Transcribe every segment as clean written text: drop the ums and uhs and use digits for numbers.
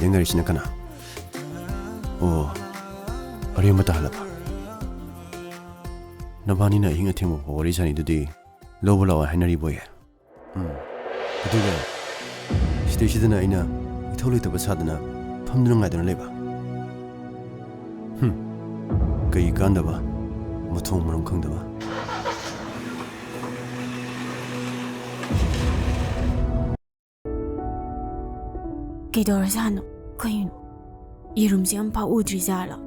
ꯌꯦꯡꯅꯔꯤꯁꯤꯅ ꯀꯅꯥ? ꯑꯣ, ꯑꯔꯦꯝꯕ ꯇꯥꯍꯜꯂꯕ. ꯅꯕꯥꯅꯤꯅ ꯑꯍꯤꯡ ꯑꯊꯦꯡꯕ ꯐꯥꯎ ꯋꯥꯔꯤ ꯁꯥꯅꯩꯗꯨꯗꯤ ꯂꯧꯕ ꯂꯥꯛꯑꯣ ꯍꯥꯏꯅꯔꯤꯕꯣꯌꯦ. ꯑꯗꯨꯒ ꯁꯤꯗꯩꯁꯤꯗꯅ ꯑꯩꯅ ꯏꯊꯧ ꯂꯩꯇꯕ ꯁꯥꯗꯅ ꯐꯝꯗꯨꯅ ꯉꯥꯏꯗꯨꯅ ꯂꯩꯕ. ꯀꯩ ꯀꯥꯟꯗꯕ, ꯃꯊꯣꯡ ꯃꯔꯝ ꯈꯪꯗꯕ. ꯀꯩꯗꯧꯔꯖꯥꯠꯅꯣ? ꯀꯩꯅꯣ? ꯌꯦꯔꯨꯝꯁꯦ ꯑꯝꯐꯥꯎ ꯎꯗ꯭ꯔꯤꯖꯥꯠꯂꯣ?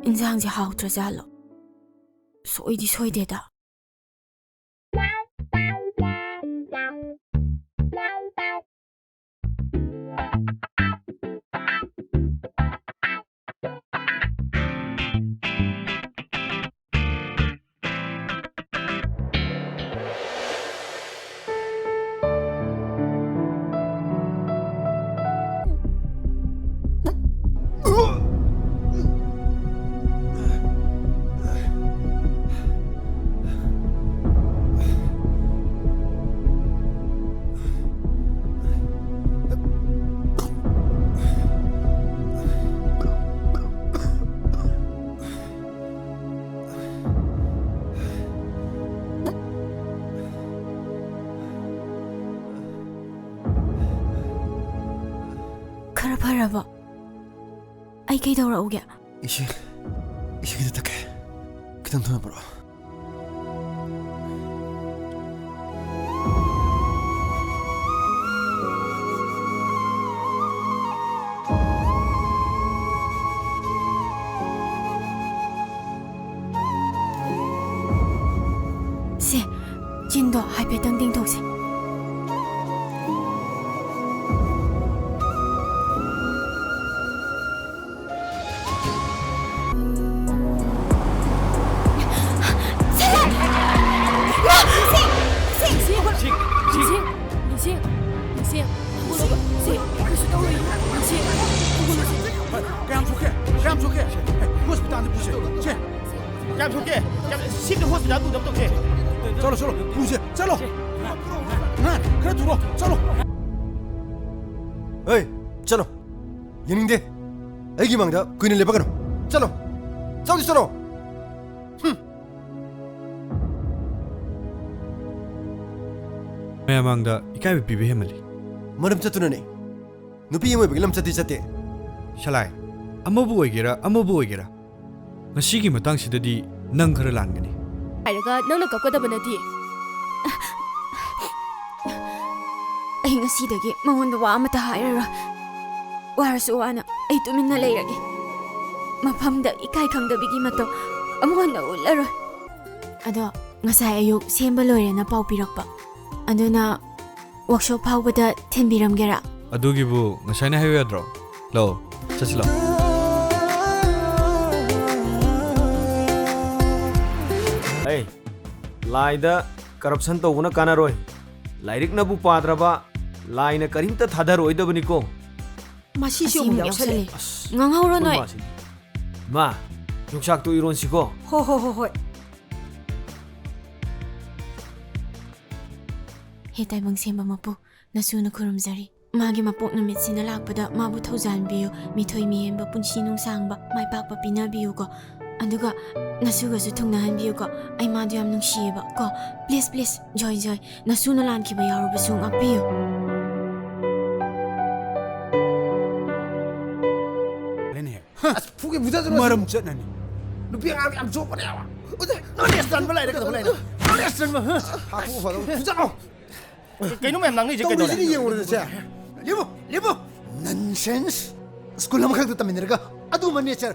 ꯏꯟꯖꯥꯡꯁꯦ ꯍꯥꯎꯇ꯭ꯔꯖꯥꯠꯂꯣ? ꯁꯣꯏꯗꯤ ꯁꯣꯏꯗꯦꯗ. ꯈꯔ ꯐꯔꯕꯣ? ꯑꯩ ꯀꯩꯗꯧꯔꯛꯎꯒꯦ? 이시기도 딱해. 그냥 더 해보라. 세, 진도 하이패턴 띵톡세. चलो पूछे चलो ना 그래 들어 चलो 에이 चलो 예능대 애기 망다 그인을 내박아노 चलो 저기 चलो mayamangda ikai bibi hemali मरम चतुनने नुपी यमो बगलम चति चते shalai amabu oigera ngasigi matang sidadi nang khara langani 하이가 너는 꺾어다보나 디. ꯑꯩ ꯉꯁꯤꯗꯒꯤ ꯃꯉꯣꯟꯗ ꯋꯥ ꯑꯃꯠꯇ ꯍꯥꯏꯔꯔꯣꯏ. ꯋꯥꯔꯁꯨ ꯋꯥꯅ ꯑꯩ ꯇꯨꯃꯤꯟꯅ ꯂꯩꯔꯒꯦ. ꯃꯐꯝꯗ ꯏꯀꯥꯏ ꯈꯪꯗꯕꯤꯒꯤ ꯃꯇꯧ ꯑꯃꯨꯛ ꯍꯟꯅ ꯎꯠꯂꯔꯣꯏ. ꯑꯗꯣ ꯉꯁꯥꯏ ꯑꯌꯨꯛ ꯁꯦꯝꯕ ꯂꯣꯏꯔꯦꯅ ꯄꯥꯎ ꯄꯤꯔꯛꯄ. ꯑꯗꯨꯅ ꯋꯥꯔꯛꯁꯣꯞ ꯐꯥꯎꯕꯗ ꯊꯤꯟꯕꯤꯔꯝꯒꯦꯔꯥ? adugibu ngasaina hayo yadro lo chasilo Hey, laida corruption to guna kana roy. Lairik na bu padraba, laina karimta thadar oidabani ko. Masi siya yausale. Nganghauro noy. Ma, yungsak tu iron siko. Ho. Hetay bang semba mapu nasuna kurumzari. Magi mapok na mitsina lakpada mabu thawzan biyo mithoi miyemba punsi nung sangba may pakpa pinabiyo ko. Aduga nasugasu thungnahan biyo ko ay madu yam nungshiba ko. Please joy nasuna lan kiba yarubasu ngakbiyo. as fuge budazo maram chatnani nupi am jo pare awa ude no restaurant balai ka balai no restaurant ma ha ko fa budazo Kaino mem nang ni je तो kaino. मुझे नहीं ये उड़े थे लेबो nonsense school हम खाते तमिन रगा अदु मन्ने चर